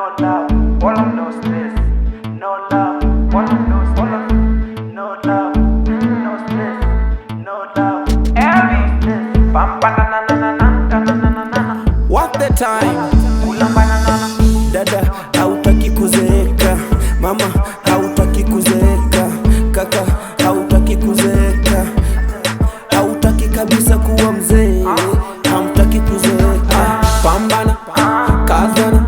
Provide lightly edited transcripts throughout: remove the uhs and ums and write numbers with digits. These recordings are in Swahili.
no love, all of no stress. No love, all of no stress. No love, no stress. No love, every stress. Bam banana na na na na na na na. What the time? Kula banana. Dada hautaki kuzeeka, mama hautaki kuzeeka, kaka hautaki kuzeeka, hautaki kabisa kuwa mzee, hamtaki kuzeeka. Pambana, kazana,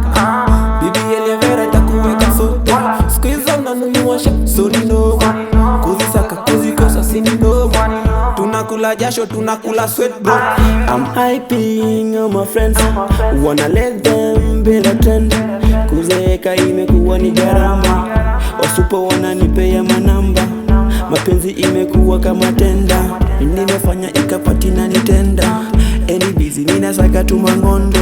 bibi elevera itakuweka sote. Siku hizo mnanunua sori no, kuzisaka kuzikosa sini no. Tunakula jasho, tunakula sweat bro. I'm hyping all my friends, wanna let them be the trend. Kuzeeka imekuwa ni gharama, wasupo wananipea manamba. Mapenzi imekuwa kama tenda, nimefanya ikapati na nitenda. Any busy ninasaka tu mangondo.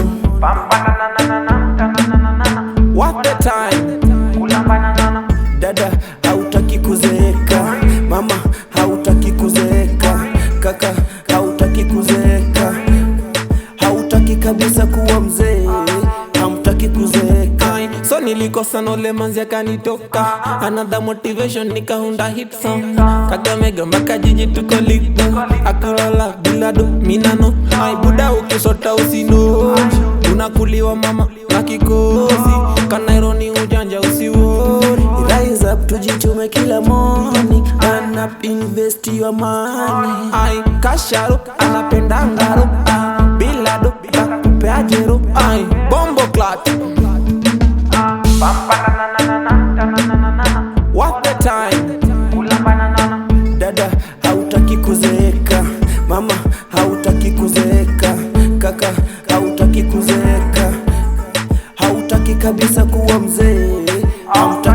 What the time? Kula banana. Dada hautaki kuzeeka, mama hautaki kuzeeka, kaka hautaki kuzeeka, hautaki kabisa kuwa mzee, hamtaki kuzeeka. So nilikosa nole manzi akanitoka, another motivation nikahunda hit song. Kakamega mpaka jiji tuko liko, akulola bila do minano. Ai buda ukisota usino, unakuliwa mama na kikosi. Kanaironi ujanja usiwori. Rise up tujitume kila morning, turn up invest your money. Ai kasharo anapenda ngaro, bila do takupe ajero. Ai bombo clat. What the time? Kula banana. Dada hautaki kuzeeka, mama hautaki kuzeeka, kaka hautaki kuzeeka, hautaki kabisa kuwa mzee, hamtaki